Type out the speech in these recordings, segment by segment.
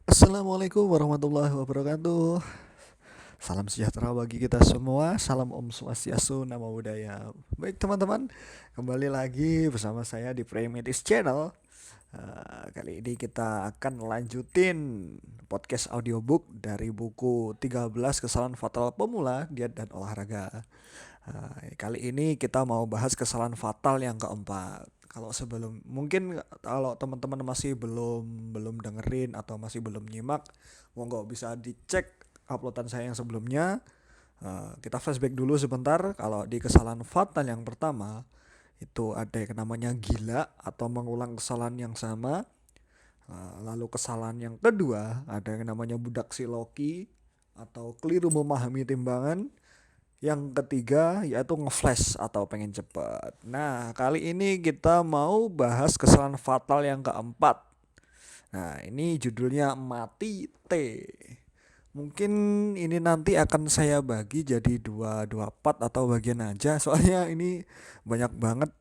Assalamualaikum warahmatullahi wabarakatuh. Salam sejahtera bagi kita semua. Salam Om Swastiastu, Namo Buddhaya. Baik teman-teman, kembali lagi bersama saya di Praymatis Channel. Kali ini kita akan lanjutin podcast audiobook dari buku 13 Kesalahan Fatal Pemula Diet dan Olahraga. Kali ini kita mau bahas kesalahan fatal yang keempat. Kalau sebelum mungkin kalau teman-teman masih belum belum dengerin atau masih belum nyimak, monggo bisa dicek uploadan saya yang sebelumnya. Kita flashback dulu sebentar. Kalau di kesalahan fatal yang pertama itu ada yang namanya gila atau mengulang kesalahan yang sama. Lalu kesalahan yang kedua ada yang namanya budak si Loki atau keliru memahami timbangan. Yang ketiga yaitu ngeflash atau pengen cepet. Nah, kali ini kita mau bahas kesalahan fatal yang keempat. Nah, ini judulnya mati T. Mungkin ini nanti akan saya bagi jadi dua part atau bagian aja. Soalnya ini banyak banget.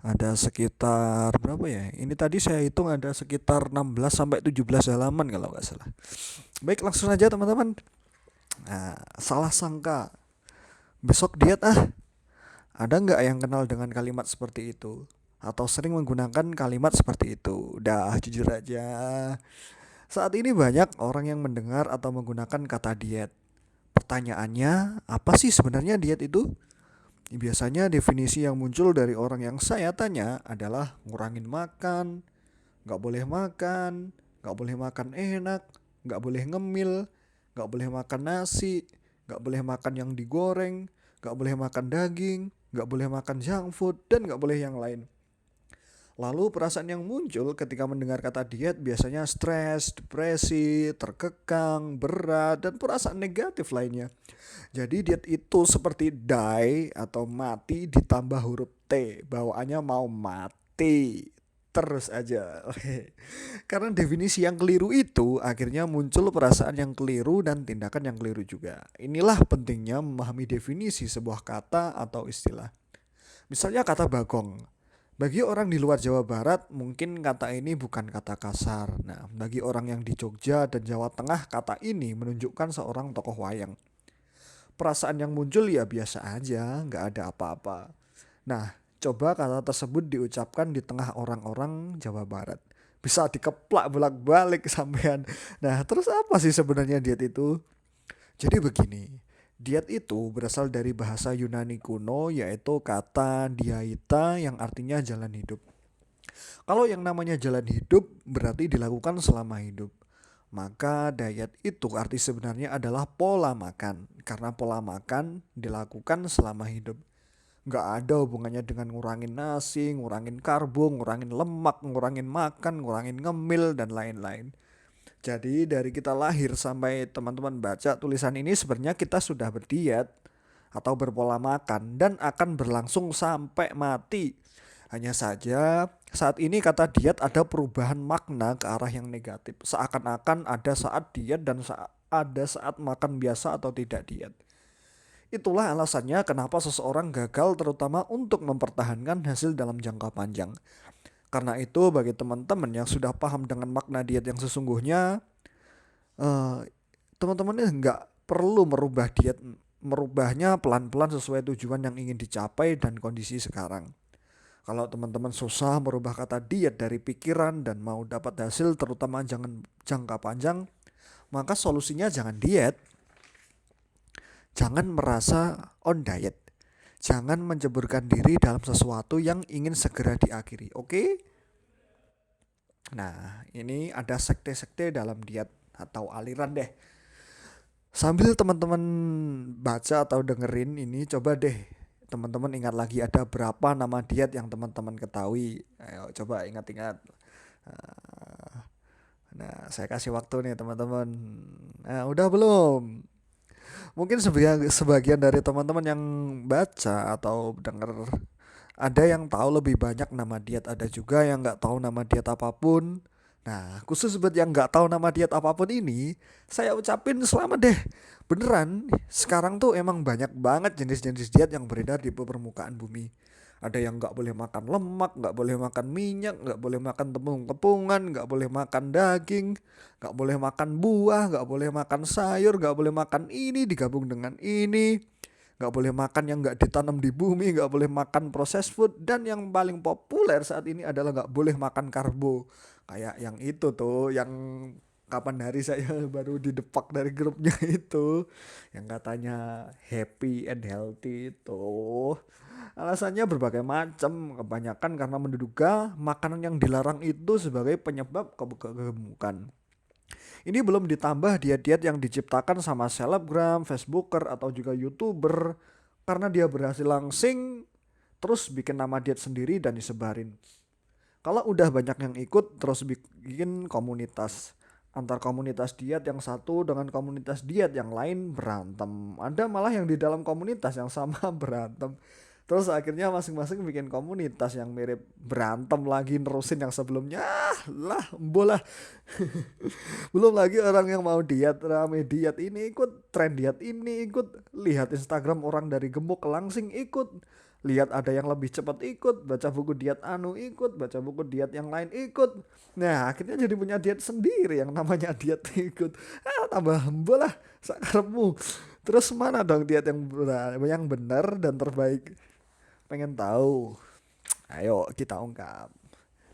Ada sekitar berapa ya? Ini tadi saya hitung ada sekitar 16 sampai 17 halaman kalau nggak salah. Baik, langsung aja teman-teman. Nah, salah sangka. Besok diet ah. Ada nggak yang kenal dengan kalimat seperti itu? Atau sering menggunakan kalimat seperti itu? Udah jujur aja. Saat ini banyak orang yang mendengar atau menggunakan kata diet. Pertanyaannya, apa sih sebenarnya diet itu? Biasanya definisi yang muncul dari orang yang saya tanya adalah ngurangin makan, nggak boleh makan enak, nggak boleh ngemil, nggak boleh makan nasi, nggak boleh makan yang digoreng, nggak boleh makan daging, nggak boleh makan junk food, dan nggak boleh yang lain. Lalu perasaan yang muncul ketika mendengar kata diet biasanya stres, depresi, terkekang, berat, dan perasaan negatif lainnya. Jadi diet itu seperti die atau mati ditambah huruf T. Bawaannya mau mati. Terus aja. Karena definisi yang keliru itu akhirnya muncul perasaan yang keliru dan tindakan yang keliru juga. Inilah pentingnya memahami definisi sebuah kata atau istilah. Misalnya kata bagong. Bagi orang di luar Jawa Barat, mungkin kata ini bukan kata kasar. Nah, bagi orang yang di Jogja dan Jawa Tengah, kata ini menunjukkan seorang tokoh wayang. Perasaan yang muncul ya biasa aja, nggak ada apa-apa. Nah, coba kata tersebut diucapkan di tengah orang-orang Jawa Barat. Bisa dikeplak bolak-balik sampean. Nah, terus apa sih sebenarnya diet itu? Jadi begini, diet itu berasal dari bahasa Yunani kuno yaitu kata diaita yang artinya jalan hidup. Kalau yang namanya jalan hidup berarti dilakukan selama hidup. Maka diet itu arti sebenarnya adalah pola makan. Karena pola makan dilakukan selama hidup. Nggak ada hubungannya dengan ngurangin nasi, ngurangin karbo, ngurangin lemak, ngurangin makan, ngurangin ngemil, dan lain-lain. Jadi dari kita lahir sampai teman-teman baca tulisan ini sebenarnya kita sudah berdiet atau berpola makan dan akan berlangsung sampai mati. Hanya saja saat ini kata diet ada perubahan makna ke arah yang negatif. Seakan-akan ada saat diet dan ada saat makan biasa atau tidak diet. Itulah alasannya kenapa seseorang gagal terutama untuk mempertahankan hasil dalam jangka panjang. Karena itu bagi teman-teman yang sudah paham dengan makna diet yang sesungguhnya, eh, teman-teman nggak perlu merubah diet, merubahnya pelan-pelan sesuai tujuan yang ingin dicapai dan kondisi sekarang. Kalau teman-teman susah merubah kata diet dari pikiran dan mau dapat hasil terutama jangan jangka panjang, maka solusinya jangan diet, jangan merasa on diet, jangan menceburkan diri dalam sesuatu yang ingin segera diakhiri. Oke? Nah, ini ada sekte-sekte dalam diet atau aliran deh. Sambil teman-teman baca atau dengerin ini, coba deh teman-teman ingat lagi ada berapa nama diet yang teman-teman ketahui. Ayo coba ingat-ingat. Ah, Nah, saya kasih waktu nih teman-teman. Nah, udah belum? Mungkin sebagian dari teman-teman yang baca atau denger ada yang tahu lebih banyak nama diet, ada juga yang nggak tahu nama diet apapun. Nah, khusus buat yang nggak tahu nama diet apapun ini, saya ucapin selamat deh. Beneran, sekarang tuh emang banyak banget jenis-jenis diet yang beredar di permukaan bumi. Ada yang nggak boleh makan lemak, nggak boleh makan minyak, nggak boleh makan tepung-tepungan, nggak boleh makan daging, nggak boleh makan buah, nggak boleh makan sayur, nggak boleh makan ini digabung dengan ini, nggak boleh makan yang nggak ditanam di bumi, nggak boleh makan processed food, dan yang paling populer saat ini adalah nggak boleh makan karbo. Kayak yang itu tuh, yang kapan hari saya baru didepak dari grupnya itu, yang katanya happy and healthy itu. Alasannya berbagai macam, kebanyakan karena menduga makanan yang dilarang itu sebagai penyebab kegemukan. Ini belum ditambah diet-diet yang diciptakan sama selebgram, facebooker, atau juga youtuber karena dia berhasil langsing terus bikin nama diet sendiri dan disebarin. Kalau udah banyak yang ikut terus bikin komunitas. Antar komunitas diet yang satu dengan komunitas diet yang lain berantem. Ada malah yang di dalam komunitas yang sama berantem. Terus akhirnya masing-masing bikin komunitas yang mirip, berantem lagi nerusin yang sebelumnya. Lah, bola. Belum lagi orang yang mau diet, rame diet ini ikut, tren diet ini ikut, lihat Instagram orang dari gemuk ke langsing ikut, lihat ada yang lebih cepat ikut, baca buku diet anu ikut, baca buku diet yang lain ikut. Nah, akhirnya jadi punya diet sendiri yang namanya diet ikut. Tambah bola sakarepmu. Terus mana dong diet yang benar dan terbaik? Pengen tahu? Ayo kita ungkap.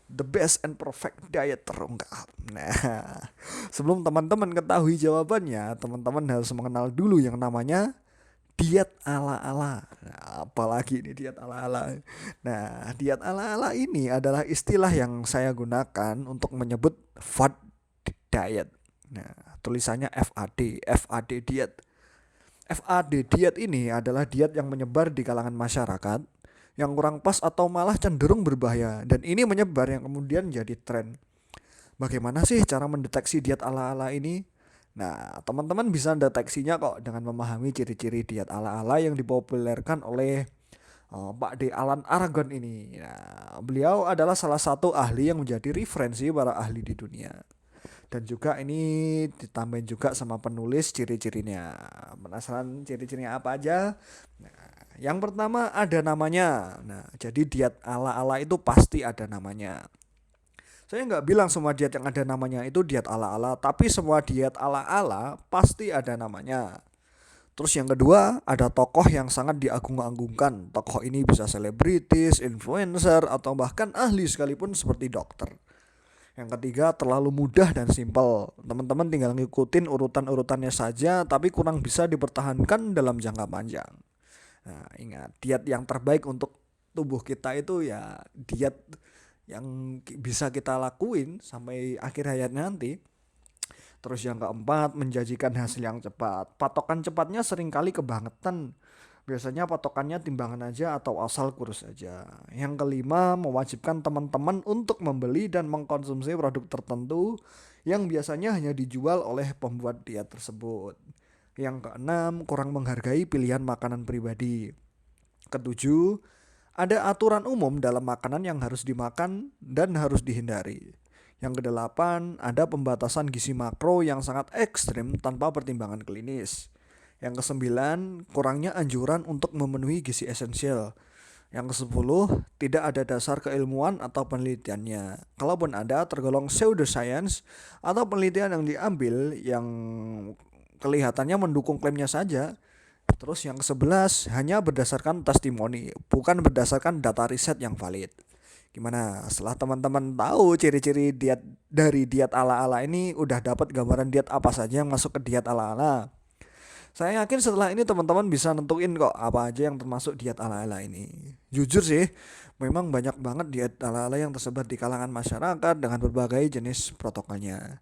The best and perfect diet terungkap. Nah, sebelum teman-teman ketahui jawabannya, teman-teman harus mengenal dulu yang namanya diet ala-ala. Nah, apalagi ini diet ala-ala. Nah, diet ala-ala ini adalah istilah yang saya gunakan untuk menyebut fad diet. Nah, tulisannya FAD, FAD diet. FAD diet ini adalah diet yang menyebar di kalangan masyarakat yang kurang pas atau malah cenderung berbahaya, dan ini menyebar yang kemudian jadi tren. Bagaimana sih cara mendeteksi diet ala-ala ini? Nah, teman-teman bisa deteksinya kok dengan memahami ciri-ciri diet ala-ala yang dipopulerkan oleh Pak D. Alan Aragon ini. Nah, beliau adalah salah satu ahli yang menjadi referensi para ahli di dunia. Dan juga ini ditambahin juga sama penulis ciri-cirinya. Penasaran ciri-cirinya apa aja? Nah, yang pertama ada namanya. Nah, jadi diet ala-ala itu pasti ada namanya. Saya nggak bilang semua diet yang ada namanya itu diet ala-ala, tapi semua diet ala-ala pasti ada namanya. Terus yang kedua, ada tokoh yang sangat diagung-agungkan. Tokoh ini bisa selebritis, influencer, atau bahkan ahli sekalipun seperti dokter. Yang ketiga, terlalu mudah dan simpel. Teman-teman tinggal ngikutin urutan-urutannya saja, tapi kurang bisa dipertahankan dalam jangka panjang. Nah, ingat, diet yang terbaik untuk tubuh kita itu ya diet yang bisa kita lakuin sampai akhir hayat nanti. Terus yang keempat, menjanjikan hasil yang cepat. Patokan cepatnya seringkali kebangetan. Biasanya patokannya timbangan aja atau asal kurus aja. Yang kelima, mewajibkan teman-teman untuk membeli dan mengkonsumsi produk tertentu yang biasanya hanya dijual oleh pembuat diet tersebut. Yang keenam, kurang menghargai pilihan makanan pribadi. Ketujuh, ada aturan umum dalam makanan yang harus dimakan dan harus dihindari. Yang kedelapan, ada pembatasan gizi makro yang sangat ekstrim tanpa pertimbangan klinis. Yang kesembilan, kurangnya anjuran untuk memenuhi gizi esensial. Yang kesepuluh, tidak ada dasar keilmuan atau penelitiannya. Kalaupun ada, tergolong pseudoscience atau penelitian yang diambil yang kelihatannya mendukung klaimnya saja. Terus yang ke-11, hanya berdasarkan testimoni, bukan berdasarkan data riset yang valid. Gimana? Setelah teman-teman tahu ciri-ciri diet dari diet ala-ala ini, udah dapat gambaran diet apa saja yang masuk ke diet ala-ala? Saya yakin setelah ini teman-teman bisa nentuin kok apa aja yang termasuk diet ala-ala ini. Jujur sih, memang banyak banget diet ala-ala yang tersebar di kalangan masyarakat dengan berbagai jenis protokolnya.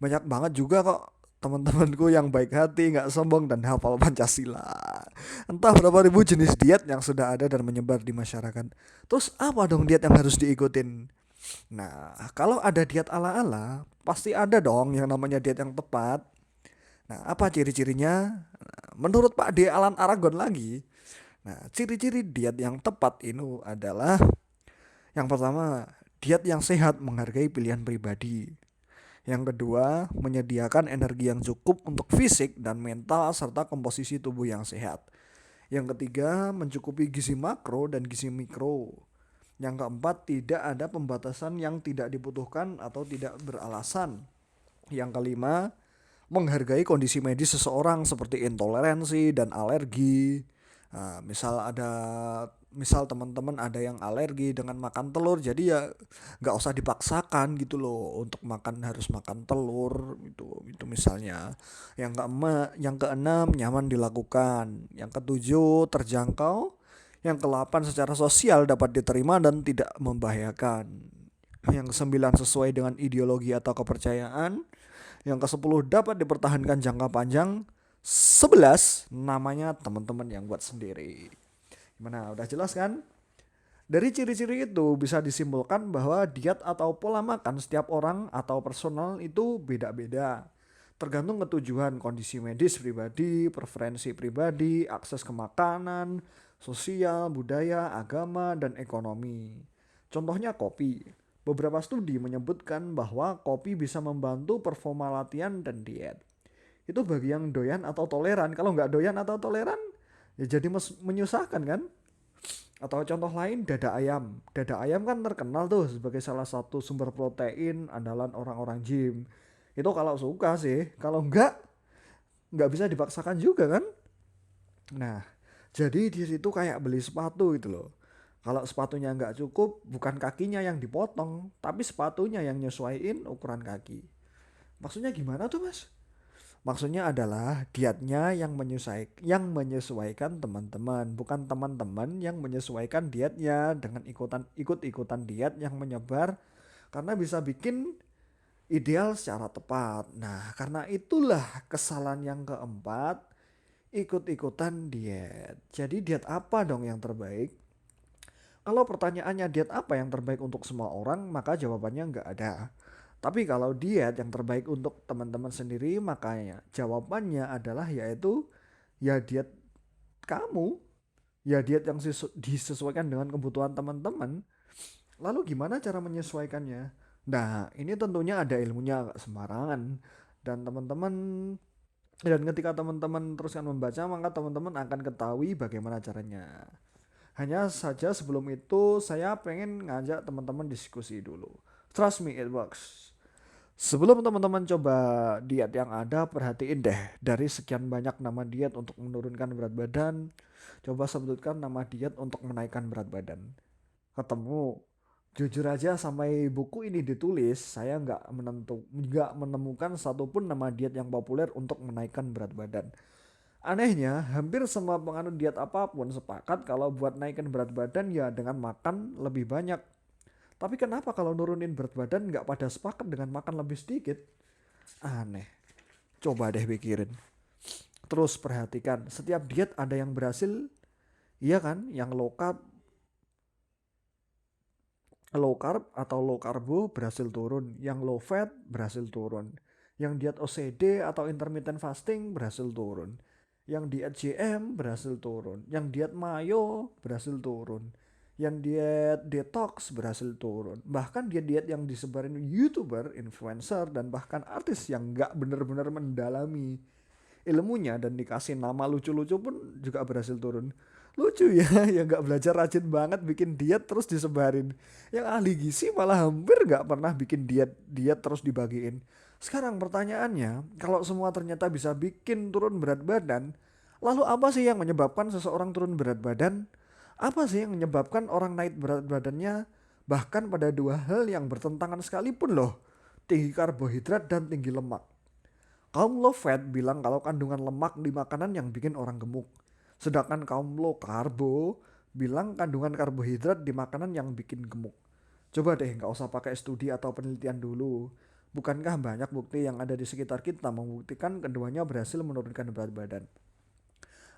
Banyak banget juga kok teman-temanku yang baik hati, gak sombong, dan hafal Pancasila. Entah berapa ribu jenis diet yang sudah ada dan menyebar di masyarakat. Terus apa dong diet yang harus diikutin? Nah, kalau ada diet ala-ala, pasti ada dong yang namanya diet yang tepat. Nah, apa ciri-cirinya? Nah, menurut Pak D. Alan Aragon lagi, nah, ciri-ciri diet yang tepat ini adalah yang pertama, diet yang sehat menghargai pilihan pribadi. Yang kedua, menyediakan energi yang cukup untuk fisik dan mental serta komposisi tubuh yang sehat. Yang ketiga, mencukupi gizi makro dan gizi mikro. Yang keempat, tidak ada pembatasan yang tidak dibutuhkan atau tidak beralasan. Yang kelima, menghargai kondisi medis seseorang seperti intoleransi dan alergi. Nah, misal teman-teman ada yang alergi dengan makan telur, jadi ya nggak usah dipaksakan gitu loh untuk harus makan telur itu misalnya. Yang keenam, nyaman dilakukan. Yang ketujuh, terjangkau. Yang ke-8, secara sosial dapat diterima dan tidak membahayakan. Yang ke-9, sesuai dengan ideologi atau kepercayaan. Yang ke-10, dapat dipertahankan jangka panjang. 11, namanya teman-teman yang buat sendiri. Gimana, udah jelas kan? Dari ciri-ciri itu bisa disimpulkan bahwa diet atau pola makan setiap orang atau personal itu beda-beda. Tergantung ketujuan, kondisi medis pribadi, preferensi pribadi, akses ke makanan, sosial, budaya, agama, dan ekonomi. Contohnya kopi. Beberapa studi menyebutkan bahwa kopi bisa membantu performa latihan dan diet. Itu bagi yang doyan atau toleran. Kalau nggak doyan atau toleran, ya jadi menyusahkan kan? Atau contoh lain, dada ayam. Dada ayam kan terkenal tuh sebagai salah satu sumber protein andalan orang-orang gym. Itu kalau suka sih. Kalau nggak bisa dipaksakan juga kan? Nah, jadi di situ kayak beli sepatu gitu loh. Kalau sepatunya nggak cukup, bukan kakinya yang dipotong, tapi sepatunya yang nyesuaiin ukuran kaki. Maksudnya gimana tuh mas? Maksudnya adalah dietnya yang menyesuaikan teman-teman, bukan teman-teman yang menyesuaikan dietnya dengan ikut-ikutan diet yang menyebar karena bisa bikin ideal secara tepat. Nah, karena itulah kesalahan yang keempat, ikut-ikutan diet. Jadi diet apa dong yang terbaik? Kalau pertanyaannya diet apa yang terbaik untuk semua orang, maka jawabannya nggak ada. Tapi kalau diet yang terbaik untuk teman-teman sendiri, makanya jawabannya adalah yaitu ya diet kamu, ya diet yang disesuaikan dengan kebutuhan teman-teman. Lalu gimana cara menyesuaikannya? Nah, ini tentunya ada ilmunya, nggak sembarangan. Dan teman-teman dan ketika teman-teman teruskan membaca, maka teman-teman akan ketahui bagaimana caranya. Hanya saja sebelum itu saya pengen ngajak teman-teman diskusi dulu. Trust me, it works. Sebelum teman-teman coba diet yang ada, perhatiin deh dari sekian banyak nama diet untuk menurunkan berat badan, coba sebutkan nama diet untuk menaikkan berat badan. Ketemu. Jujur aja sampai buku ini ditulis, saya nggak menemukan satupun nama diet yang populer untuk menaikkan berat badan. Anehnya, hampir semua penganut diet apapun sepakat kalau buat naikin berat badan ya dengan makan lebih banyak. Tapi kenapa kalau nurunin berat badan nggak pada sepakat dengan makan lebih sedikit? Aneh. Coba deh pikirin. Terus perhatikan, setiap diet ada yang berhasil, iya kan? Yang low carb atau low carbo berhasil turun, yang low fat berhasil turun, yang diet OCD atau intermittent fasting berhasil turun, yang diet JM berhasil turun, yang diet mayo berhasil turun, yang diet detox berhasil turun, bahkan diet-diet yang disebarin YouTuber, influencer, dan bahkan artis yang nggak bener-bener mendalami ilmunya dan dikasih nama lucu-lucu pun juga berhasil turun. Lucu ya, yang nggak belajar rajin banget bikin diet terus disebarin. Yang ahli gizi malah hampir nggak pernah bikin diet terus dibagiin. Sekarang pertanyaannya, kalau semua ternyata bisa bikin turun berat badan, lalu apa sih yang menyebabkan seseorang turun berat badan? Apa sih yang menyebabkan orang naik berat badannya? Bahkan pada dua hal yang bertentangan sekalipun loh, tinggi karbohidrat dan tinggi lemak. Kaum low fat bilang kalau kandungan lemak di makanan yang bikin orang gemuk. Sedangkan kaum low karbo bilang kandungan karbohidrat di makanan yang bikin gemuk. Coba deh nggak usah pakai studi atau penelitian dulu. Bukankah banyak bukti yang ada di sekitar kita membuktikan keduanya berhasil menurunkan berat badan?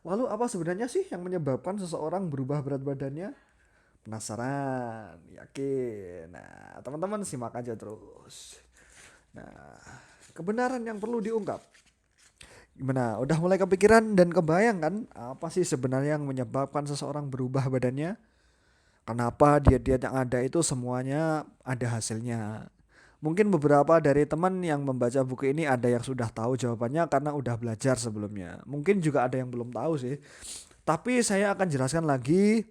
Lalu apa sebenarnya sih yang menyebabkan seseorang berubah berat badannya? Penasaran? Yakin? Nah, teman-teman simak aja terus. Nah, kebenaran yang perlu diungkap. Gimana? Udah mulai kepikiran dan kebayang kan apa sih sebenarnya yang menyebabkan seseorang berubah badannya? Kenapa diet-diet yang ada itu semuanya ada hasilnya? Mungkin beberapa dari teman yang membaca buku ini ada yang sudah tahu jawabannya karena udah belajar sebelumnya. Mungkin juga ada yang belum tahu sih. Tapi saya akan jelaskan lagi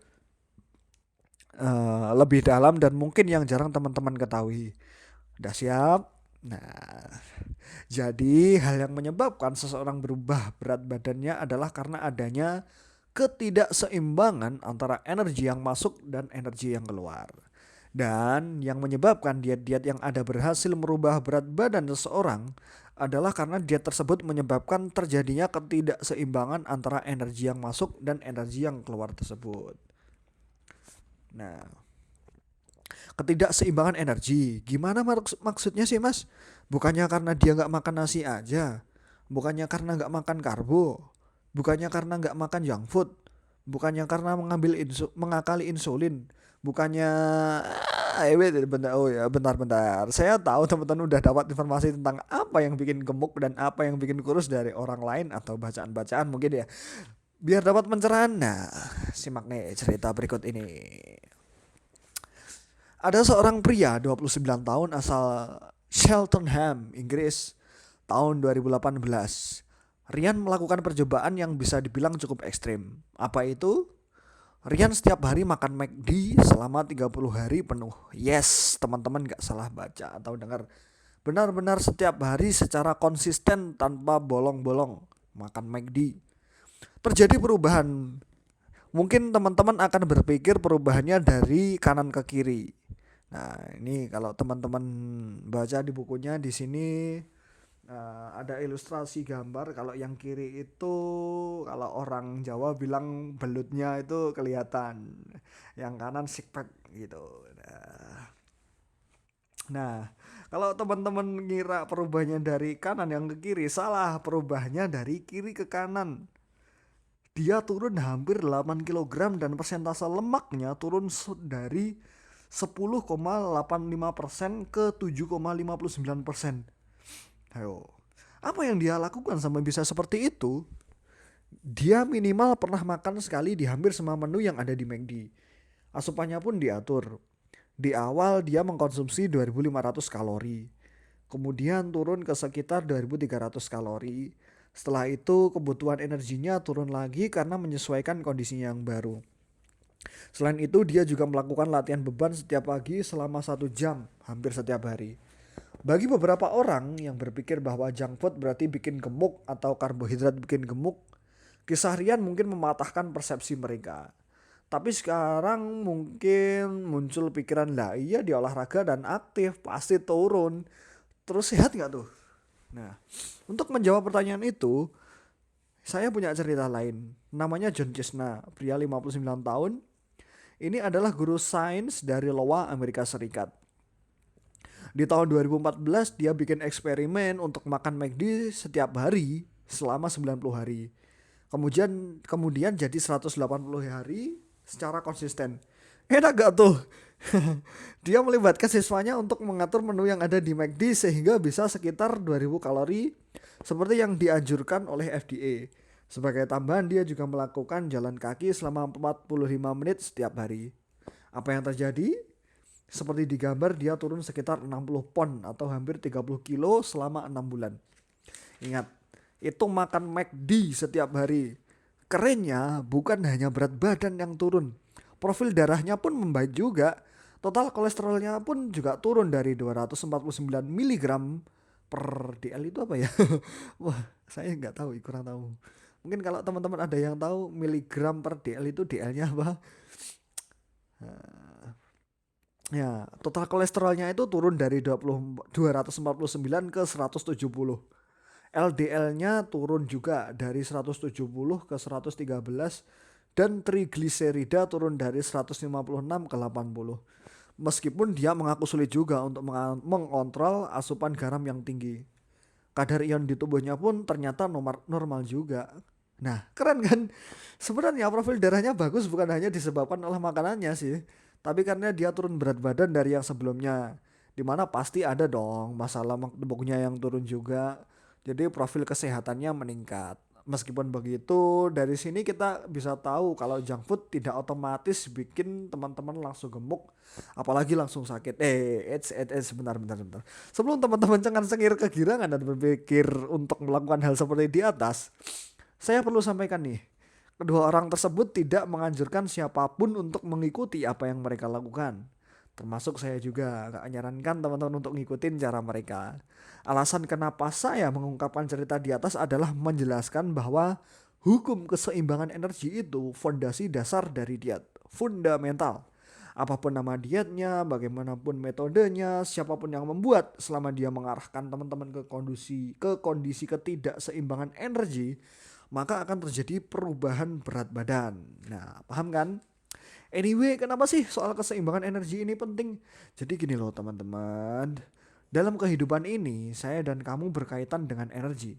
lebih dalam dan mungkin yang jarang teman-teman ketahui. Udah siap? Nah, jadi hal yang menyebabkan seseorang berubah berat badannya adalah karena adanya ketidakseimbangan antara energi yang masuk dan energi yang keluar. Dan yang menyebabkan diet-diet yang ada berhasil merubah berat badan seseorang adalah karena diet tersebut menyebabkan terjadinya ketidakseimbangan antara energi yang masuk dan energi yang keluar tersebut. Nah, ketidakseimbangan energi. Gimana maksudnya sih mas? Bukannya karena dia nggak makan nasi aja, bukannya karena nggak makan karbo, bukannya karena nggak makan junk food, bukannya karena mengakali insulin, bukannya bentar, oh ya bentar. Saya tahu teman-teman udah dapat informasi tentang apa yang bikin gemuk dan apa yang bikin kurus dari orang lain atau bacaan-bacaan mungkin ya. Biar dapat pencerahan, nah simak nih cerita berikut ini. Ada seorang pria 29 tahun asal Cheltenham, Inggris, tahun 2018. Rian melakukan percobaan yang bisa dibilang cukup ekstrim. Apa itu? Rian setiap hari makan McD selama 30 hari penuh. Yes, teman-teman gak salah baca atau dengar. Benar-benar setiap hari secara konsisten tanpa bolong-bolong makan McD. Terjadi perubahan. Mungkin teman-teman akan berpikir perubahannya dari kanan ke kiri. Nah, ini kalau teman-teman baca di bukunya di sini ada ilustrasi gambar. Kalau yang kiri itu kalau orang Jawa bilang belutnya itu kelihatan. Yang kanan six pack gitu. Nah, kalau teman-teman ngira perubahannya dari kanan yang ke kiri, salah, perubahannya dari kiri ke kanan. Dia turun hampir 8 kg dan persentase lemaknya turun dari 10,85% ke 7,59%. Ayo, apa yang dia lakukan sampai bisa seperti itu? Dia minimal pernah makan sekali di hampir semua menu yang ada di McD. Asupannya pun diatur. Di awal dia mengkonsumsi 2.500 kalori. Kemudian turun ke sekitar 2.300 kalori. Setelah itu kebutuhan energinya turun lagi karena menyesuaikan kondisinya yang baru. Selain itu dia juga melakukan latihan beban setiap pagi selama 1 jam hampir setiap hari. Bagi beberapa orang yang berpikir bahwa junk food berarti bikin gemuk atau karbohidrat bikin gemuk, kisah Rian mungkin mematahkan persepsi mereka. Tapi sekarang mungkin muncul pikiran, lah iya dia olahraga dan aktif pasti turun. Terus sehat gak tuh? Nah, untuk menjawab pertanyaan itu, saya punya cerita lain. Namanya John Chesna, pria 59 tahun. Ini adalah guru sains dari Iowa, Amerika Serikat. Di tahun 2014 dia bikin eksperimen untuk makan McD setiap hari selama 90 hari. Kemudian jadi 180 hari secara konsisten. Enak gak tuh? Dia melibatkan siswanya untuk mengatur menu yang ada di McD sehingga bisa sekitar 2000 kalori seperti yang dianjurkan oleh FDA. Sebagai tambahan dia juga melakukan jalan kaki selama 45 menit setiap hari. Apa yang terjadi? Seperti di gambar dia turun sekitar 60 pon atau hampir 30 kilo selama 6 bulan. Ingat, itu makan McD setiap hari. Kerennya bukan hanya berat badan yang turun, profil darahnya pun membaik juga. Total kolesterolnya pun juga turun dari 249 mg per DL itu apa ya? Wah, saya nggak tahu, kurang tahu. Mungkin kalau teman-teman ada yang tahu miligram per DL itu DL-nya apa? Ya, total kolesterolnya itu turun dari 249 ke 170. LDL-nya turun juga dari 170 ke 113 dan trigliserida turun dari 156 ke 80. Meskipun dia mengaku sulit juga untuk mengontrol asupan garam yang tinggi. Kadar ion di tubuhnya pun ternyata normal juga. Nah, keren kan? Sebenarnya profil darahnya bagus bukan hanya disebabkan oleh makanannya sih, tapi karena dia turun berat badan dari yang sebelumnya. Dimana pasti ada dong masalah tubuhnya yang turun juga. Jadi profil kesehatannya meningkat. Meskipun begitu, dari sini kita bisa tahu kalau junk food tidak otomatis bikin teman-teman langsung gemuk, apalagi langsung sakit. Sebentar. Sebelum teman-teman cengar-cengir kegirangan dan berpikir untuk melakukan hal seperti di atas, saya perlu sampaikan nih, Kedua orang tersebut tidak menganjurkan siapapun untuk mengikuti apa yang mereka lakukan. Termasuk saya juga gak menyarankan teman-teman untuk ngikutin cara mereka. Alasan kenapa saya mengungkapkan cerita di atas adalah menjelaskan bahwa hukum keseimbangan energi itu fondasi dasar dari diet. Fundamental. Apapun nama dietnya, bagaimanapun metodenya, siapapun yang membuat, selama dia mengarahkan teman-teman ke kondisi ketidakseimbangan energi, maka akan terjadi perubahan berat badan. Nah, paham kan? Anyway, kenapa sih soal keseimbangan energi ini penting? Jadi gini loh teman-teman, dalam kehidupan ini saya dan kamu berkaitan dengan energi.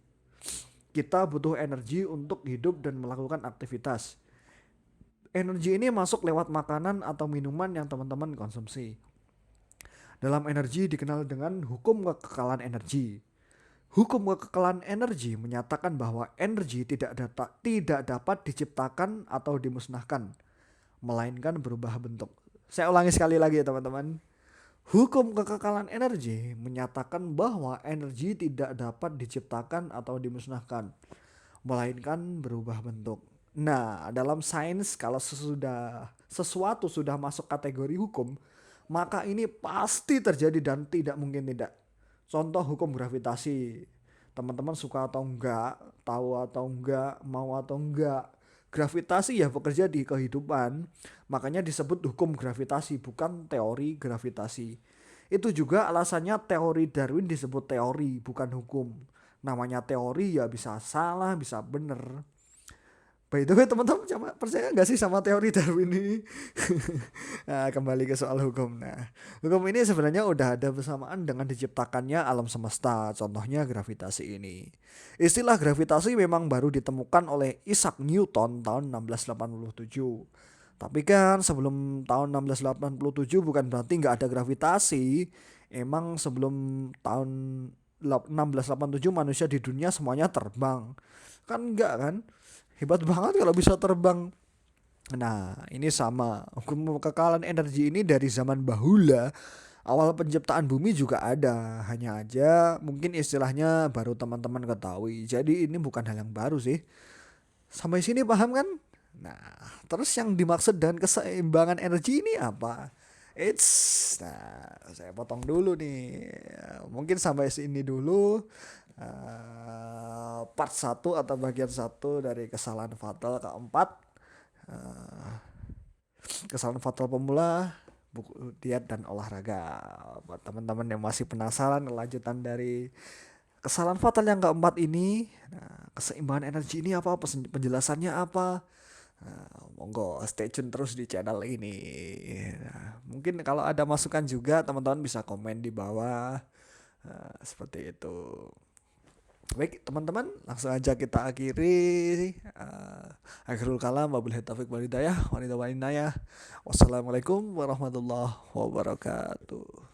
Kita butuh energi untuk hidup dan melakukan aktivitas. Energi ini masuk lewat makanan atau minuman yang teman-teman konsumsi. Dalam energi dikenal dengan hukum kekekalan energi. Hukum kekekalan energi menyatakan bahwa energi tidak dapat diciptakan atau dimusnahkan, melainkan berubah bentuk. Saya ulangi sekali lagi ya teman-teman. Hukum kekekalan energi menyatakan bahwa energi tidak dapat diciptakan atau dimusnahkan, melainkan berubah bentuk. Nah, dalam sains kalau sesuatu sudah masuk kategori hukum, maka ini pasti terjadi dan tidak mungkin tidak. Contoh hukum gravitasi. Teman-teman suka atau enggak, tahu atau enggak, mau atau enggak, gravitasi ya bekerja di kehidupan. Makanya disebut hukum gravitasi, bukan teori gravitasi. Itu juga alasannya teori Darwin disebut teori, bukan hukum. Namanya teori ya bisa salah, bisa bener. By the way teman-teman percaya nggak sih sama teori Darwin ini? Nah, kembali ke soal hukum. Nah, hukum ini sebenarnya udah ada bersamaan dengan diciptakannya alam semesta. Contohnya gravitasi ini. Istilah gravitasi memang baru ditemukan oleh Isaac Newton tahun 1687. Tapi kan sebelum tahun 1687 bukan berarti nggak ada gravitasi. Emang sebelum tahun 1687 manusia di dunia semuanya terbang. Kan enggak kan? Hebat banget kalau bisa terbang. Nah, ini sama. Hukum kekekalan energi ini dari zaman bahula. Awal penciptaan bumi juga ada. Hanya aja mungkin istilahnya baru teman-teman ketahui. Jadi ini bukan hal yang baru sih. Sampai sini paham kan? Nah, terus yang dimaksud dengan keseimbangan energi ini apa? Nah, saya potong dulu nih. Mungkin sampai sini dulu. Part 1 atau bagian 1 dari kesalahan fatal keempat. Kesalahan fatal pemula, buku diet dan olahraga. Buat teman-teman yang masih penasaran kelanjutan dari kesalahan fatal yang keempat ini, nah, keseimbangan energi ini apa, penjelasannya apa, nah, monggo stay tune terus di channel ini. Nah, mungkin kalau ada masukan juga teman-teman bisa komen di bawah. Seperti itu. Baik teman-teman, langsung aja kita akhiri. Akhirul kalam, wabillahi taufiq wal hidayah, wanita waninaya. Wassalamualaikum warahmatullahi wabarakatuh.